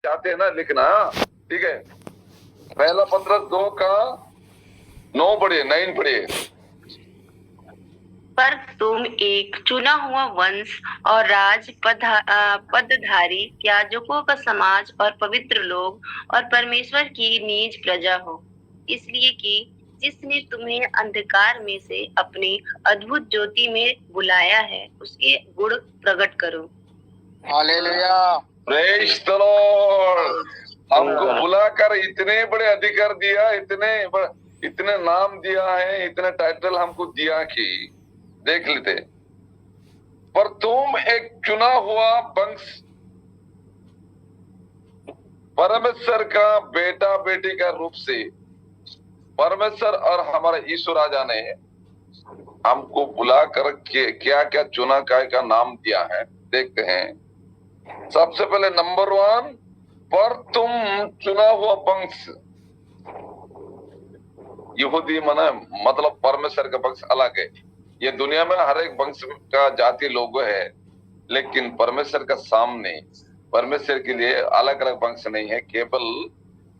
चाहते हैं ना लिखना, ठीक है। पहला पत्र 2 का 9 पढ़िए, 9 पढ़िए। पर तुम एक चुना हुआ वंश और पदधारी याजकों का समाज और पवित्र लोग और परमेश्वर की निज प्रजा हो, इसलिए कि जिसने तुम्हें अंधकार में से अपनी अद्भुत ज्योति में बुलाया है उसके गुण प्रकट करो। Hallelujah, praise the Lord. हमको बुलाकर इतने बड़े अधिकार दिया, इतने नाम दिया है, इतने टाइटल हमको दिया कि देख लेते। पर तुम एक चुना हुआ वंश, परमेश्वर का बेटा बेटी का रूप से, परमेश्वर और हमारे यीशु राजा ने हमको बुलाकर क्या क्या चुना का नाम दिया है, देखते हैं। सबसे पहले नंबर 1, पर तुम चुना हुआ वंश। यहूदी मतलब परमेश्वर का वंश अलग है। ये दुनिया में हर एक वंश का जाति लोग है, लेकिन परमेश्वर का सामने परमेश्वर के लिए अलग अलग वंश नहीं है, केवल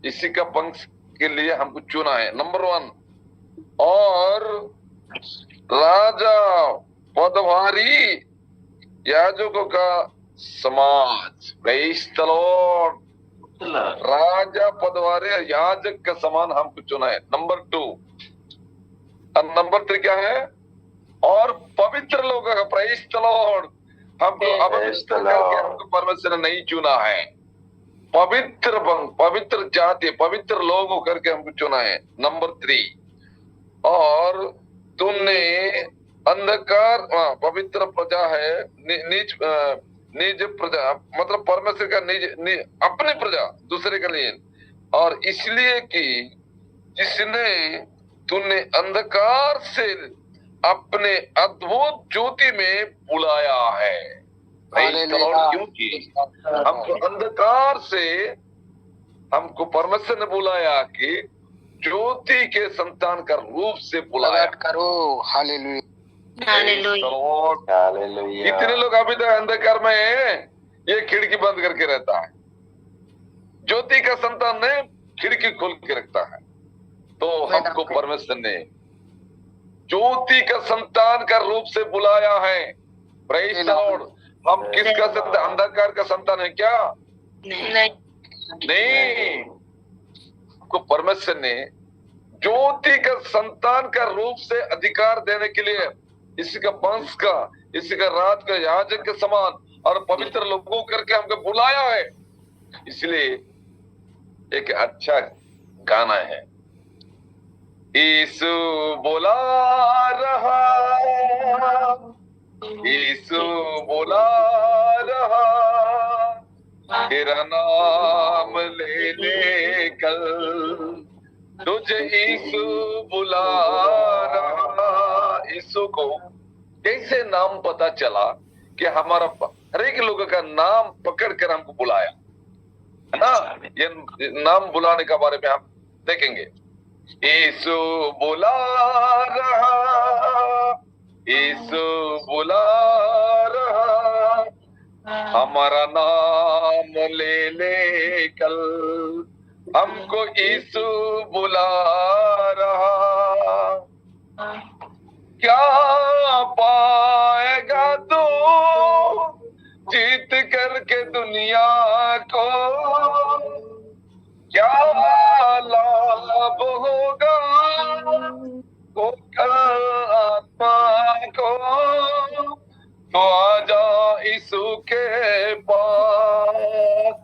इसी का वंश के लिए हमको चुना है। नंबर 1, और राजा पदभारी याजकों का समाज। Praise the Lord. राजा पदवारे याजक का समान हमको चुना है। नंबर 2 और नंबर 3 क्या है? और पवित्र लोगों का। Praise the Lord. हमको अपवित्र करके हमको परमेश्वर ने नहीं चुना है, पवित्र जाति, पवित्र लोगों करके हमको चुना है। नंबर 3, और तुमने अंधकार, पवित्र प्रजा है, निज प्रजा, मतलब परमेश्वर का निज अपनी प्रजा, दूसरे के लिए, और इसलिए कि जिसने तुमने अंधकार से अपने अद्भुत ज्योति में बुलाया है। क्योंकि हमको अंधकार से हमको परमेश्वर ने बुलाया कि ज्योति के संतान का रूप से बुलाया करो। हालेलुया, इतने लोग अभी तक अंधकार में है, ये खिड़की बंद करके रहता है। ज्योति का संतान ने खिड़की खोल के रखता है। तो हमको परमेश्वर ने ज्योति का संतान का रूप से बुलाया है। Praise the Lord. हम किसका संतान? अंधकार का संतान है क्या? नहीं। हमको परमेश्वर ने ज्योति का संतान का रूप से अधिकार देने के लिए इसी का वंश का, इसी का राज का याजक के समान और पवित्र लोगों करके हमको बुलाया है। इसलिए एक अच्छा गाना है, यीशु बुला रहा, यीशु बुला रहा, तेरा नाम ले ले कल, तुझे यीशु बुला रहा। यीशु को कैसे नाम पता चला कि हमारा हर एक लोगों का नाम पकड़ कर हमको बुलाया है ना। ये नाम बुलाने के बारे में हम देखेंगे। यीशु बुला रहा, यीशु बुला रहा, हमारा नाम ले ले कल, हमको यीशु बुला रहा। क्या पाएगा तू जीत करके दुनिया को, क्या लाभ होगा होकर आत्मा को, तो आजा यीशु के पास,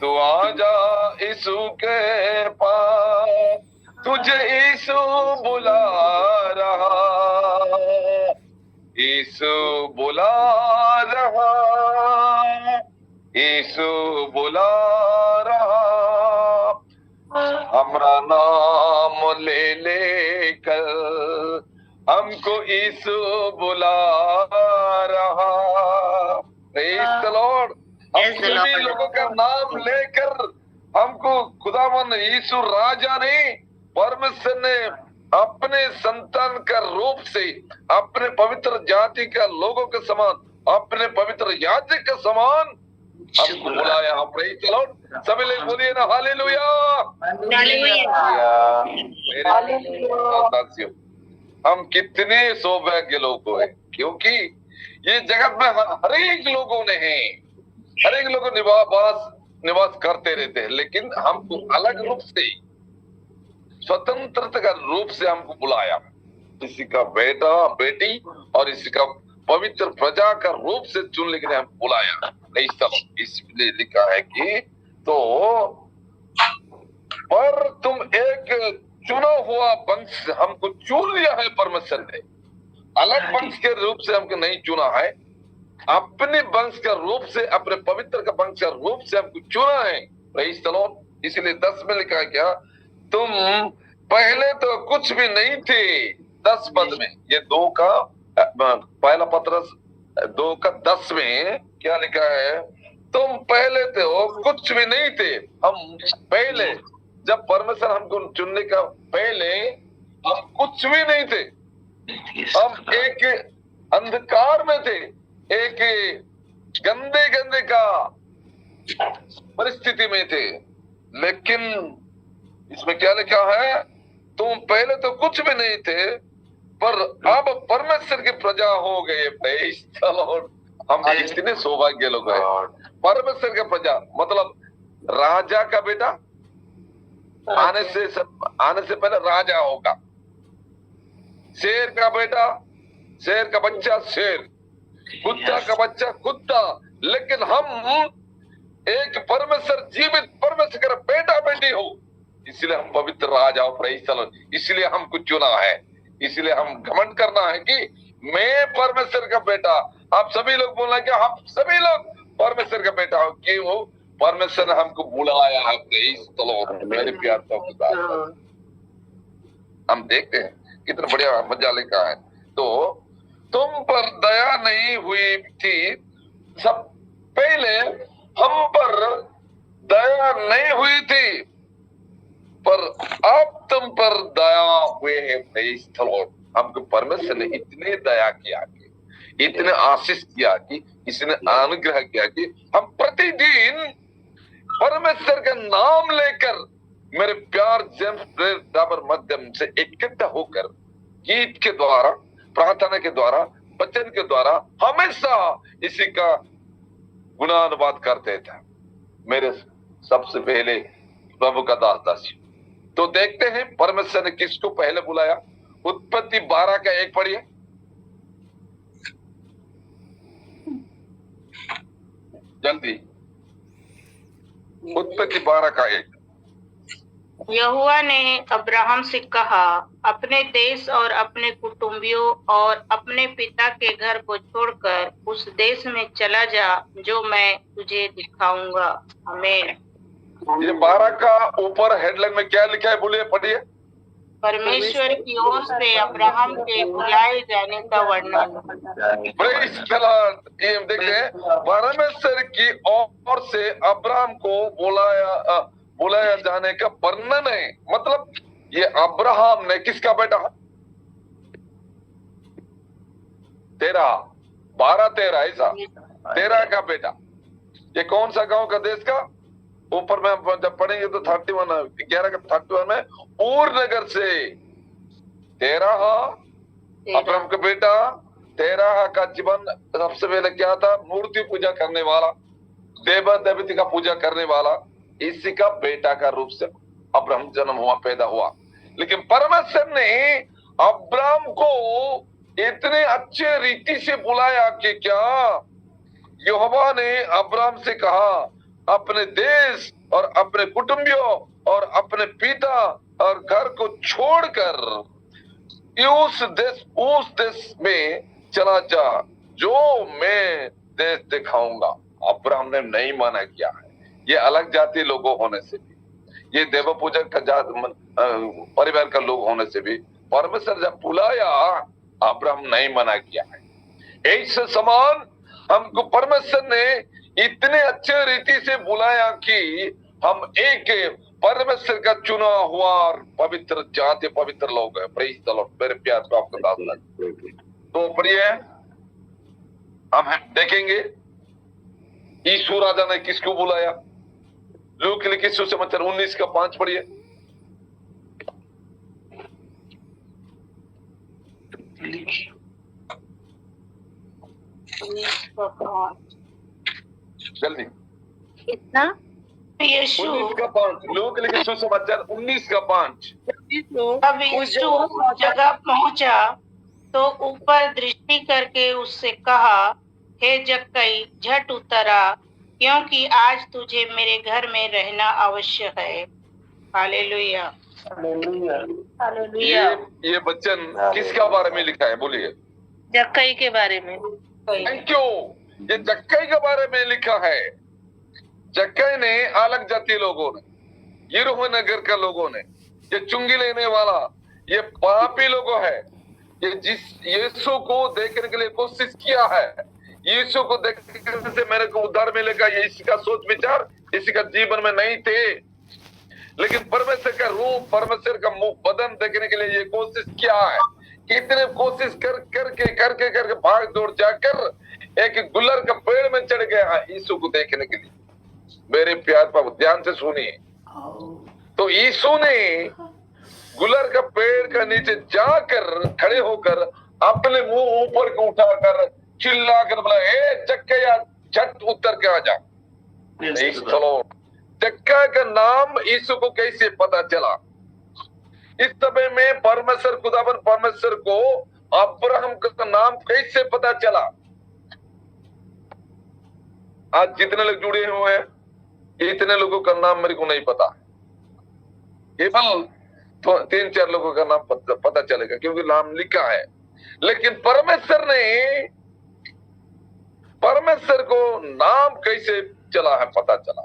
तो आजा यीशु के पास, तुझे यीशु बुला रहा, यीशु बुला रहा, यीशु बुला रहा, हमारा नाम ले ले कर हमको यीशु बुला रहा। Praise the Lord. हम सभी लोगों का नाम लेकर हमको खुदावन यीशु राजा ने, परमेश्वर ने अपने संतान का रूप से, अपने पवित्र जाति का लोगों के समान, अपने पवित्र याजक के समान हमको बुलाया। प्रेज़ द लॉर्ड, सभी लोग बोलिए ना हालेलुया। मेरे दासियों, हम कितने सौभाग्य लोग हैं, क्योंकि ये जगत में हर एक लोगों ने है, हर एक लोग निवास करते रहते हैं, लेकिन हमको अलग रूप से, स्वतंत्रता का रूप से हमको बुलाया। किसी का बेटा बेटी और इसी का पवित्र प्रजा का रूप से चुनने के लिए हम बुलाया। इसलिए लिखा है कि तो पर तुम एक चुना हुआ वंश, हमको चुन लिया है परमेश्वर ने। अलग वंश के रूप से हमको नहीं चुना है, अपने वंश का रूप से, अपने पवित्र का वंश का रूप से हमको चुना है। Praise the Lord. इसलिए 10 में लिखा क्या, तुम पहले तो कुछ भी नहीं थे। 10 पद में, ये 2 का पहला पत्रस 2 का 10 में क्या लिखा है, तुम पहले तो कुछ भी नहीं थे। हम पहले, जब परमेश्वर हमको चुनने का पहले हम कुछ भी नहीं थे। हम एक अंधकार में थे, एक गंदे का परिस्थिति में थे, लेकिन इसमें क्या लिखा है, तुम पहले तो कुछ भी नहीं थे, पर अब परमेश्वर की प्रजा हो गए। Praise the Lord. हम इतने सौभाग्य लोग हैं। परमेश्वर का प्रजा मतलब राजा का बेटा, आने से पहले राजा होगा। शेर का बेटा, शेर का बच्चा शेर, कुत्ता का बच्चा कुत्ता, लेकिन हम एक परमेश्वर, जीवित परमेश्वर का बेटा बेटी हो, इसलिए हम पवित्र राजा हो। Praise the Lord. इसलिए हमको चुना है, इसलिए हम घमंड करना है कि मैं परमेश्वर का बेटा। आप सभी लोग बोलना कि हम सभी लोग परमेश्वर का बेटा हो, क्यों? परमेश्वर ने हमको बुलाया है। Praise the Lord. मेरे प्यार का हम देखते हैं कितना बढ़िया मजा लिखा है। तो तुम पर दया नहीं हुई थी, सब पहले हम पर दया नहीं हुई थी, पर अब तुम पर दया हुए हैं। Praise the Lord. हमको परमेश्वर ने इतने दया किया कि, इतने आशीष किया कि, इसने अनुग्रह किया कि हम प्रतिदिन परमेश्वर का नाम लेकर, मेरे प्यार जेम्स डाबर माध्यम से इकट्ठा होकर, गीत के द्वारा, प्रार्थना के द्वारा, वचन के द्वारा हमेशा इसी का गुणानुवाद करते थे। मेरे सबसे पहले प्रभु का दास दासी। तो देखते हैं परमेश्वर ने किसको पहले बुलाया। उत्पत्ति 12 का 1 पढ़िए जल्दी। उत्पत्ति 12 का 1। यहोवा ने अब्राहम से कहा, अपने देश और अपने कुटुंबियों और अपने पिता के घर को छोड़कर उस देश में चला जा जो मैं तुझे दिखाऊंगा। आमीन। ये 12 का ऊपर हेडलाइन में क्या लिखा है, बोलिए पढ़िए। परमेश्वर की ओर से अब्राहम के बुलाए जाने का वर्णन। Praise the Lord. ये देखते हैं, परमेश्वर की ओर से अब्राहम को बुलाया जाने का वर्णन है। मतलब ये अब्राहम ने किसका बेटा? 13 ऐसा 13 का बेटा। ये कौन सा गांव का, देश का? ऊपर में हम जब पढ़ेंगे तो 11 का 31 में ऊर नगर से 13 अब्राहम का बेटा। 13 का जीवन सबसे पहले क्या था? मूर्ति पूजा करने वाला, देवा देवती का पूजा करने वाला, इसी का बेटा का रूप से अब्राहम जन्म हुआ, पैदा हुआ। लेकिन परमेश्वर ने अब्राहम को इतने अच्छे रीति से बुलाया कि क्या, यहोवा ने अब्राहम से कहा, अपने देश और अपने कुटुंबियों और अपने पिता और घर को छोड़कर उस देश में चला जा जो मैं देश दिखाऊंगा। अब्राहम ने नहीं माना किया है। ये अलग जाति लोगों होने से भी, ये देव पूजक का परिवार का लोग होने से भी परमेश्वर जब बुलाया, अब्राहम नहीं मना किया है। ऐसे समान हमको परमेश्वर ने इतने अच्छे रीति से बुलाया कि हम एक परमेश्वर का चुना हुआ पवित्र जाति, पवित्र लोग है। Praise the Lord. मेरे प्यार को आपको दास तो प्रिय हम देखेंगे यीशु राजा ने किसको बुलाया? लूक लिखित सुसमाचार 19:5 पढ़िए। जल्दी। कितना? यीशु 19:5 लूक लिखित सुसमाचार 19:5। अब यीशु उस जगह पहुंचा तो ऊपर दृष्टि करके उससे कहा, हे जक्कई, झट उतर आ, क्योंकि आज तुझे मेरे घर में रहना आवश्यक है। Hallelujah, hallelujah. ये वचन किसका बारे में लिखा है? बोलिए। जक्कई के बारे में। Thank you. ये जक्कई के बारे में लिखा है। जक्कई ने अलग जाति लोगों ने, यरीहो नगर के लोगों ने, ये चुंगी लेने वाला, ये पापी लोगों है, ये जिस यीशु को देखने के लिए कोशिश किया है, यीशु को देखने से मेरे को उद्धार मिलेगा, ये इसका सोच विचार इसका जीवन में नहीं थे। लेकिन परमेश्वर का रूप, परमेश्वर का मुख बदन देखने के लिए ये कोशिश किया है। कितने कोशिश करके भाग दौड़ जाकर एक गुलर का पेड़ में चढ़ गया है यीशु को देखने के लिए। मेरे प्यार बाबू ध्यान से सुनिए। तो यीशु ने गुलर का पेड़ का नीचे जाकर खड़े होकर अपने मुंह ऊपर को उठाकर चिल्लाकर बोला, हे जक्कैया, झट उतर के आ जा। जक्का का नाम यीशु को कैसे पता चला? इस समय में परमेश्वर खुदावन परमेश्वर को अब्राहम का नाम कैसे पता चला? आज जितने लोग जुड़े हुए हैं, इतने लोगों का नाम मेरे को नहीं पता। केवल तो 3-4 लोगों का नाम पता चलेगा क्योंकि नाम लिखा है। लेकिन परमेश्वर को नाम कैसे चला है, पता चला।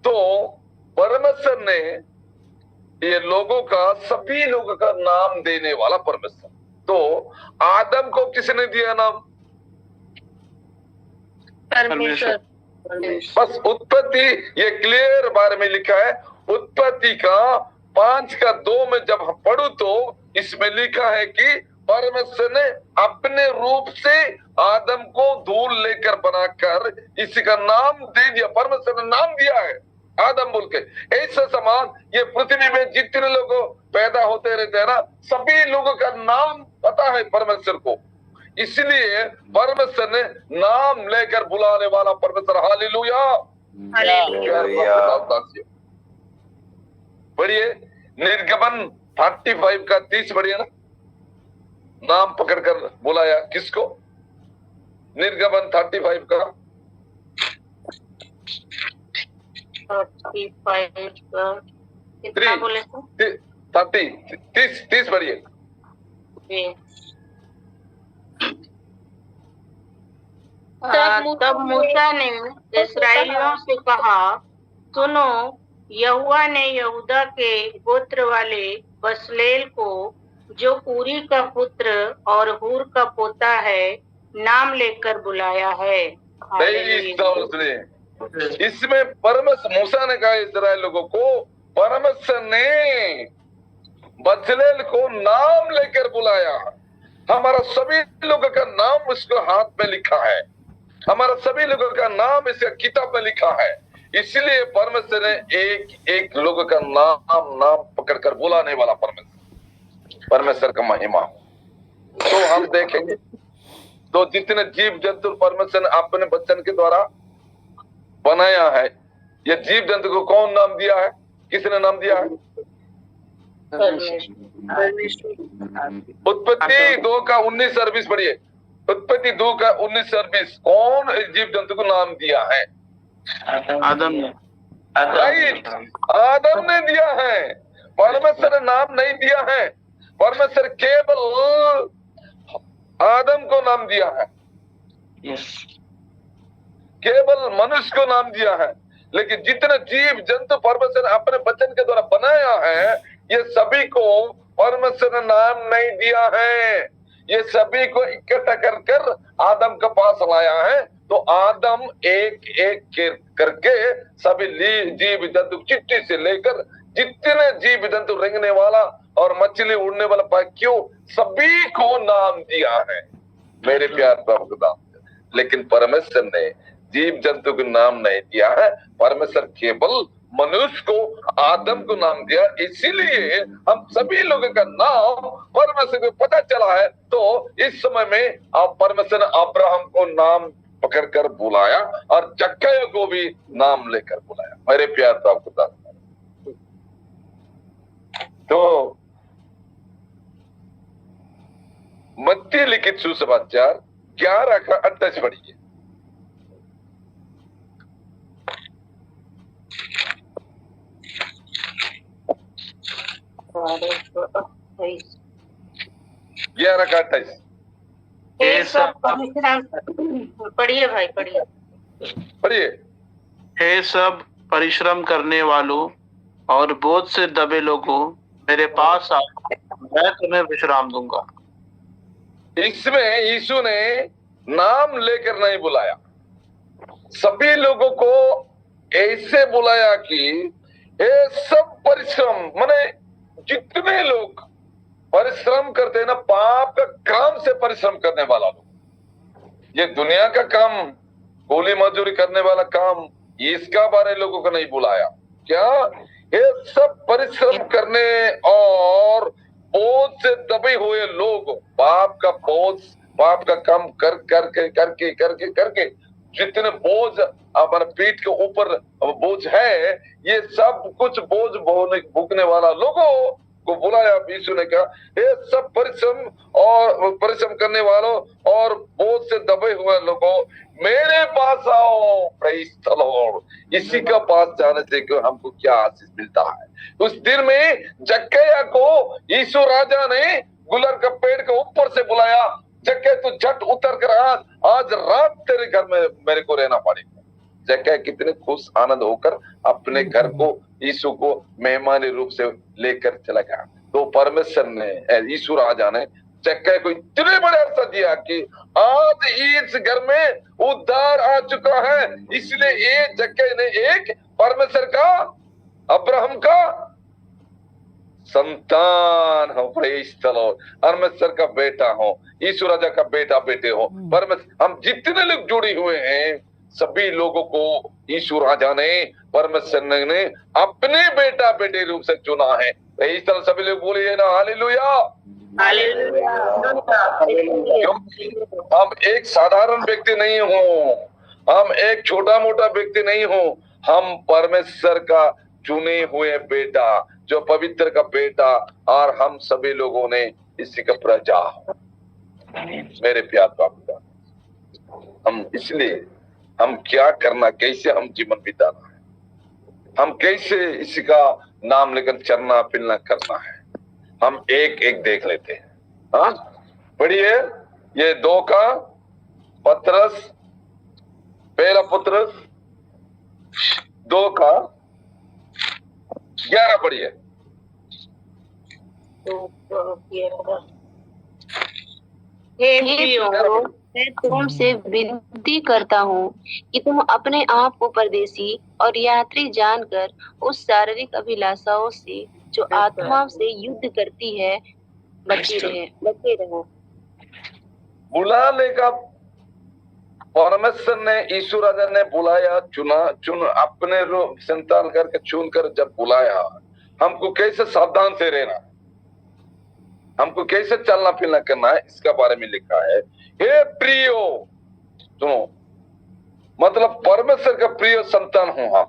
तो परमेश्वर ने ये लोगों का, सभी लोगों का नाम देने वाला परमेश्वर। तो आदम को किसने दिया नाम? परमेश्वर। बस उत्पत्ति, ये क्लियर बारे में लिखा है। उत्पत्ति का 5:2 में जब हम पढ़ू तो इसमें लिखा है कि परमेश्वर ने अपने रूप से आदम को धूल लेकर बनाकर इसका नाम दे दिया। परमेश्वर ने नाम दिया है आदम बोल के। ऐसा समान ये पृथ्वी में जितने लोग पैदा होते रहते हैं ना, सभी लोगों का नाम पता है परमेश्वर को। इसलिए परमेश्वर ने नाम लेकर बुलाने वाला परमेश्वर। हालेलुया, बढ़िए। निर्गमन 35 का 30 बढ़िए ना। नाम पकड़कर बुलाया किसको? निर्गमन 35 का 30 बढ़िए। तब मूसा ने इस्राएलियों से कहा, सुनो, यहोवा ने यहूदा के गोत्र वाले बसलेल को, जो ऊरी का पुत्र और हूर का पोता है, नाम लेकर बुलाया है। इसमें परमेश्वर, मूसा ने कहा इस्राएल लोगों को, परमेश्वर ने बसलेल को नाम लेकर बुलाया। हमारा सभी लोगों का नाम उसको हाथ में लिखा है, हमारा सभी लोगों का नाम इसका किताब में लिखा है। इसलिए परमेश्वर ने एक लोगों का नाम पकड़कर बुलाने वाला परमेश्वर का महिमा। तो हम देखेंगे तो जितने जीव जंतु परमेश्वर ने अपने वचन के द्वारा बनाया है, ये जीव जंतु को कौन नाम दिया है? किसने नाम दिया है? उत्पत्ति 2 का 19-20 पढ़िए। उत्पत्ति 2 का 19-20 कौन जीव जंतु को नाम दिया है? आदम ने। आदम ने दिया है। परमेश्वर ने नाम नहीं दिया है। परमेश्वर केवल आदम को नाम दिया है, केवल मनुष्य को नाम दिया है। लेकिन जितने जीव जंतु परमेश्वर ने अपने वचन के द्वारा बनाया है, ये सभी को परमेश्वर ने नाम नहीं दिया है। ये सभी को इकट्ठा कर आदम के पास लाया है। तो आदम एक एक करके सभी जीव जंतु, चिट्ठी से लेकर जितने जीव जंतु, रेंगने वाला और मछली उड़ने वाला पक्षियों, सभी को नाम दिया है। मेरे प्यार प्रभु का। लेकिन परमेश्वर ने जीव जंतु को नाम नहीं दिया है, परमेश्वर केवल मनुष्य को, आदम को नाम दिया। इसीलिए हम सभी लोगों का नाम परमेश्वर को पता चला है। तो इस समय में आप परमेश्वर ने अब्राहम को नाम पकड़कर बुलाया और जक्कैया को भी नाम लेकर बुलाया। मेरे प्यार तो आपको दास, तो मत्ती लिखित सुसमाचार 11 का 28 पढ़िए। ग्यारह का 28 ये सब परिश्रम, पढ़िए भाई पढ़िए। पढ़िए। हे सब परिश्रम करने वालों और बोझ से दबे लोगों, मेरे पास आओ, मैं तुम्हें विश्राम दूंगा। इसमें यीशु ने नाम लेकर नहीं बुलाया, सभी लोगों को ऐसे बुलाया कि ये सब परिश्रम, माने जितने लोग परिश्रम करते हैं ना, पाप का काम से परिश्रम करने वाला लोग, ये दुनिया का काम, कूली मजदूरी करने वाला काम, इसका बारे लोगों को नहीं बुलाया। क्या ये सब परिश्रम करने और बोझ से दबे हुए लोग, पाप का बोझ, पाप का काम करके जितने बोझ हमारे पीठ के ऊपर बोझ है, ये सब कुछ बोझ भूखने वाला लोगों को बुलाया। यीशु ने कहा ये सब परिश्रम करने वालों और बोझ से दबे हुए लोगों, मेरे पास आओ। Praise the Lord. इसी का पास जाने से हमको क्या आशीष मिलता है। उस दिन में जक्कैया को यीशु राजा ने गुलर का पेड़ के ऊपर से बुलाया, जक्कैया तू झट उतर कर आज रात तेरे घर में मेरे को रहना पड़ेगा। जक्कैया कितने खुश आनंद होकर अपने घर को, यीशु को मेहमानी रूप से लेकर चला गया। तो परमेश्वर ने, यीशु राजा ने जक्कैया को इतने बड़े अवसर दिया कि आज इस घर में उद्धार आ चुका है। इसलिए ये जक्कैया ने एक परमेश्वर का, अब्राहम का संतान हो। Praise the Lord. परमेश्वर का बेटा हो, यीशु राजा का बेटा बेटे हो। परमेश्वर, हम जितने लोग जुड़े हुए हैं, सभी लोगों को यीशु राजा ने, परमेश्वर ने अपने बेटा बेटे रूप से चुना है। इस तरह सभी लोग बोलिए ना, हालेलुया। क्योंकि हम एक साधारण व्यक्ति नहीं हो, हम एक छोटा मोटा व्यक्ति नहीं हो, हम परमेश्वर का चुने हुए बेटा, जो पवित्र का बेटा, और हम सभी लोगों ने इसी का प्रजा। मेरे प्यार बाबा, हम इसलिए हम क्या करना, कैसे हम जीवन बिताना है, हम कैसे इसी का नाम लेकर चलना फिरना करना है, हम एक एक देख लेते हैं। हाँ पढ़िए, ये 2 का पत्रस, पहला पत्रस 2 का 11 पढ़िए। हे प्रियो, मैं तुमसे विनती करता हूँ कि तुम अपने आप को परदेशी और यात्री जानकर उस शारीरिक अभिलाषाओं से जो आत्मा से युद्ध करती है बचे रहो। बुलाने का परमेश्वर ने, यीशु राजा ने बुलाया, चुन अपने संतान करके चुन कर जब बुलाया, हमको कैसे सावधान से रहना, हमको कैसे चलना फिरना करना है, इसका बारे में लिखा है। हे प्रियो, सुनो, मतलब परमेश्वर का प्रिय संतान हूं हम।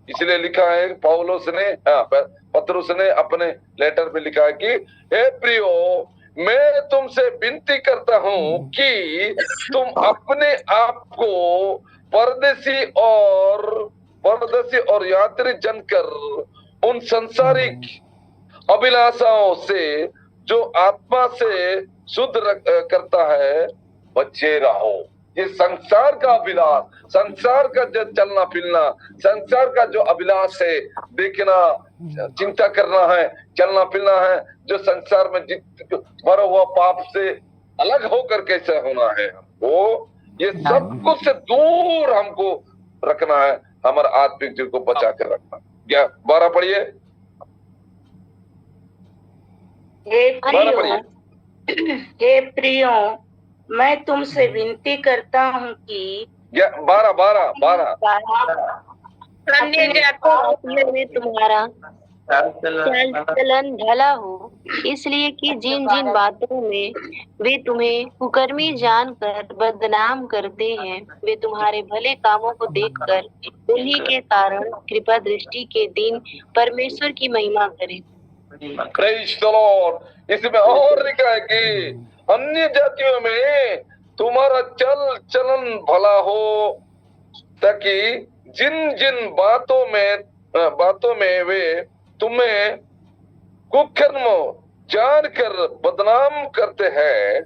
इसलिए लिखा है पौलुस ने, पतरस ने अपने लेटर में लिखा है कि हे प्रियो, मैं तुमसे विनती करता हूं कि तुम अपने आप को परदेशी और यात्री जनकर उन संसारिक अभिलाषाओं से जो आत्मा से शुद्ध करता है बचे रहो। ये संसार का अभिलाष, संसार का जो चलना फिरना, संसार का जो अभिलाष है, देखना, चिंता करना है, चलना फिरना है, जो संसार में भरा हुआ पाप से अलग होकर कैसे होना है हमको, ये सब कुछ से दूर हमको रखना है, हमारे आत्मिक जीवन को बचा कर रखना। 12 पढ़िए। हे प्रियो, मैं तुमसे विनती करता हूँ कि 12 12 12 अन्य जातियों में तुम्हारा चाल चलन भला हो, इसलिए कि जिन जिन बातों में वे तुम्हें कुकर्मी जानकर बदनाम करते हैं, वे तुम्हारे भले कामों को देखकर उन्हीं के कारण कृपा दृष्टि के दिन परमेश्वर की महिमा करें। Praise the Lord। इसमें और लिखा है कि अन्य जातियों में तुम्हारा चल चलन भला हो, ताकि जिन जिन बातों में वे तुम्हें कुकर्म जानकर बदनाम करते हैं,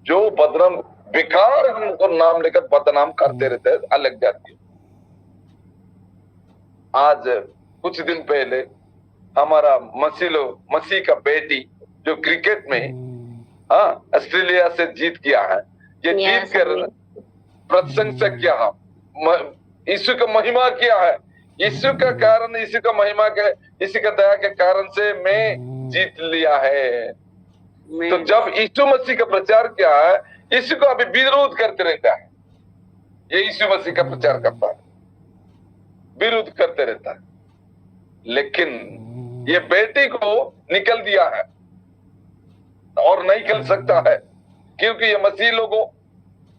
जो बदनाम बेकार उनको नाम लेकर बदनाम करते रहते हैं अलग जाति। आज कुछ दिन पहले हमारा मसीह का बेटी जो क्रिकेट में ऑस्ट्रेलिया से जीत किया है, ये जीत कर प्रशंसा किया है, यीशु का महिमा किया है। यीशु का कारण, यीशु का महिमा के, इसी का दया के कारण से मैं जीत लिया है। तो जब यीशु मसीह का प्रचार किया है, यीशु को अभी विरोध करते रहता है, ये यीशु मसीह का प्रचार करता है, विरोध करते रहता है, लेकिन ये बेटी को निकल दिया है और नहीं निकल सकता है, क्योंकि ये मसीह लोगों,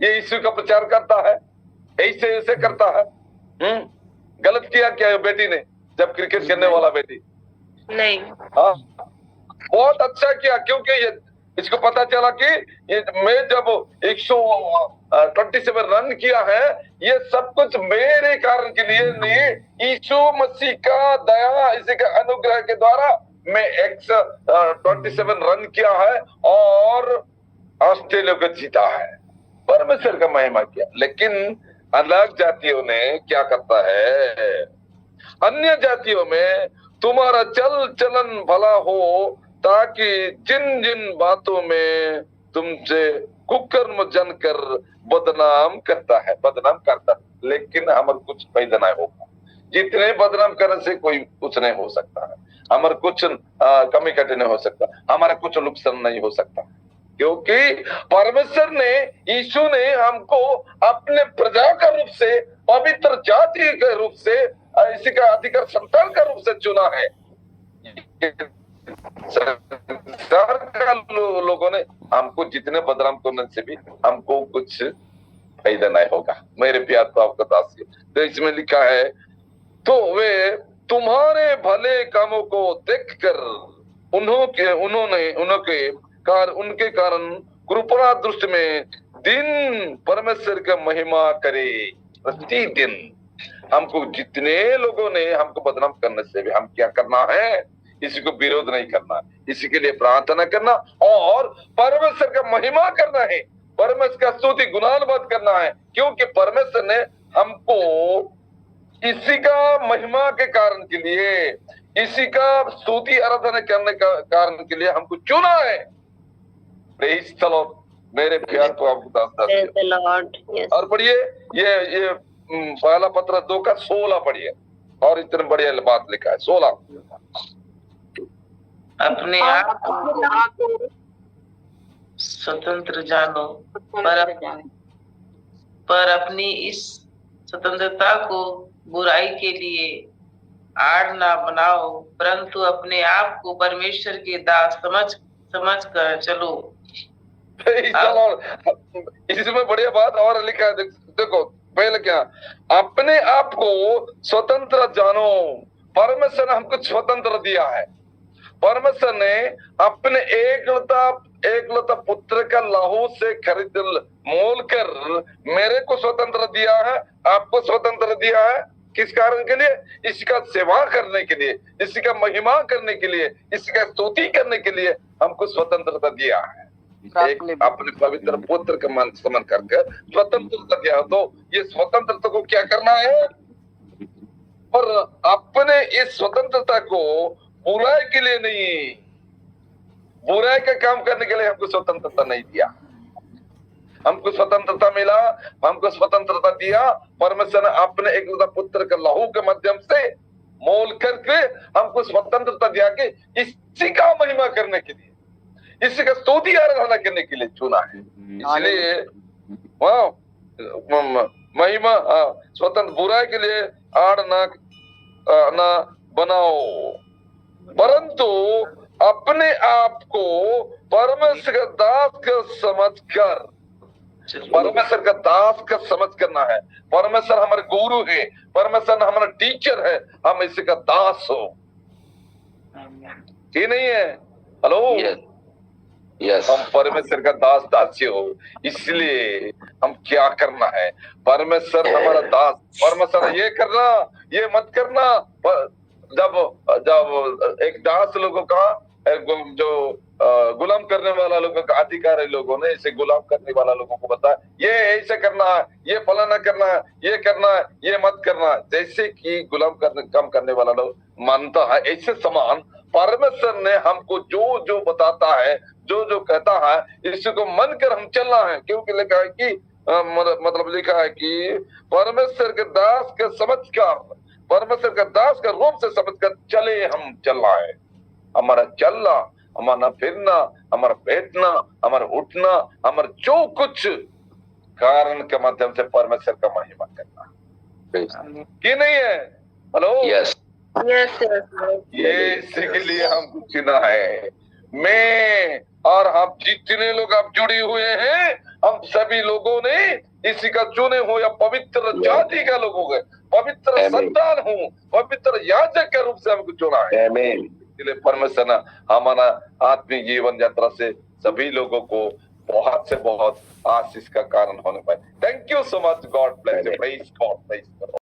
ये यीशु का प्रचार करता है, ऐसे करता है। गलत किया क्या है बेटी ने, जब क्रिकेट खेलने वाला बेटी नहीं, हाँ बहुत अच्छा किया, क्योंकि ये इसको पता चला कि ये मैं जब 127 रन किया है, ये सब कुछ मेरे कारण के लिए नहीं, यीशु मसीह का दया, इसी का अनुग्रह के द्वारा मैं 127 रन किया है और ऑस्ट्रेलिया को जीता है, परमेश्वर का महिमा किया। लेकिन अलग जातियों ने क्या करता है, अन्य जातियों में तुम्हारा चल चलन भला हो, ताकि जिन जिन बातों में तुमसे कुकर्म जनकर बदनाम करता है, लेकिन हमारे कुछ फायदा नहीं होगा। जितने बदनाम करने से कोई कुछ नहीं हो सकता है, हमारे कुछ कमी कटी नहीं हो सकता, हमारा कुछ नुकसान नहीं हो सकता, क्योंकि परमेश्वर ने, यीशु ने हमको अपने प्रजा का रूप से, पवित्र जाति के रूप से, इसी का अधिकार संतान का रूप से चुना है। संसार का लोगों ने हमको जितने बदनाम करने से भी हमको कुछ फायदा नहीं होगा। मेरे प्यार तो आपका दासी, तो इसमें लिखा है, तो वे तुम्हारे भले कामों को देखकर उनके कारण कृपा दृष्टि में दिन परमेश्वर का महिमा करे। प्रतिदिन हमको जितने लोगों ने हमको बदनाम करने से भी हम क्या करना है, इसी को विरोध नहीं करना, इसी के लिए प्रार्थना करना और परमेश्वर का महिमा करना है, परमेश्वर का स्तुति गुणानुवाद करना है, क्योंकि परमेश्वर ने हमको इसी का महिमा के कारण के लिए, इसी का स्तुति आराधना करने का कारण के लिए हमको चुना है। Praise the Lord. मेरे प्यार तो आपको दास और पढ़िए ये पहला पत्र 2 का 16 पढ़िए, और इतने बढ़िया बात लिखा है 16। अपने आप को स्वतंत्र जानो, पर अपनी इस स्वतंत्रता को बुराई के लिए आड़ ना बनाओ, परंतु अपने आप को परमेश्वर के दास समझ कर चलो। इसमें बढ़िया बात और लिखा है, देखो पहले क्या, अपने आप को स्वतंत्र जानो। परमेश्वर ने हमको स्वतंत्र दिया है, परमेश्वर ने अपने एकलौता पुत्र का लहू से खरीद मोल कर मेरे को स्वतंत्र दिया है, आपको स्वतंत्र दिया है। किस कारण के लिए? इसका सेवा करने के लिए, इसी का महिमा करने के लिए, इसका स्तुति करने के लिए हमको स्वतंत्रता दिया है। एक अपने पवित्र पुत्र का मान सम्मान करके स्वतंत्रता दिया। तो ये स्वतंत्रता को क्या करना है, और अपने इस स्वतंत्रता को बुराई के लिए नहीं, बुराई का काम करने के लिए हमको स्वतंत्रता नहीं दिया। हमको स्वतंत्रता मिला, हमको स्वतंत्रता दिया परमेश्वर ने अपने एकलौता पुत्र के लहू के माध्यम से मोल करके हमको स्वतंत्रता दिया कि इसी का महिमा करने के लिए, इसी का स्तुति आराधना करने के लिए चुना है। इसलिए महिमा स्वतंत्र बुराई के लिए आड़ ना बनाओ, परंतु अपने आप को परमेश्वर का दास का समझकर, परमेश्वर का दास का समझ करना है। परमेश्वर हमारे गुरु है, परमेश्वर हमारा टीचर है, हम इसी का दास हो, ये नहीं है? हेलो, यस, हम परमेश्वर का दास दासी हो, इसलिए हम क्या करना है? परमेश्वर हमारा दास, परमेश्वर ये करना, ये मत करना। जब एक दास लोगों का, जो गुलाम करने वाला लोगों का अधिकारी लोगों ने इसे गुलाम करने वाला लोगों को बताया, ये ऐसे करना है, ये फलाना करना है, ये करना है, ये मत करना है। जैसे कि गुलाम काम करने वाला लोग मानता है, ऐसे समान परमेश्वर ने हमको जो जो बताता है, जो जो कहता है, इसको मन कर हम चलना है। क्योंकि लिखा है कि मतलब लिखा है कि परमेश्वर के दास के समझकर, परमेश्वर के दास का रूप से समझकर चले, हम चलना है। हमारा चलना, हमारा फिरना, हमारा बैठना, हमारा उठना, हमारा जो कुछ कारण के माध्यम से परमेश्वर का महिमा करना, कि नहीं है? हेलो, यस, ये इसी के लिए हमको चुना है। मैं और हम जितने लोग आप जुड़े हुए हैं, हम सभी लोगों ने इसी का चुने हो, या पवित्र जाति का लोग हो गए, पवित्र संतान हूँ, पवित्र याजक के रूप से हमको चुना है। इसलिए परमेश्वर ने हमारा आत्मिक जीवन यात्रा से सभी लोगों को बहुत से बहुत आशीष का कारण होने पाए। Thank you so much, God bless you, praise God, praise God.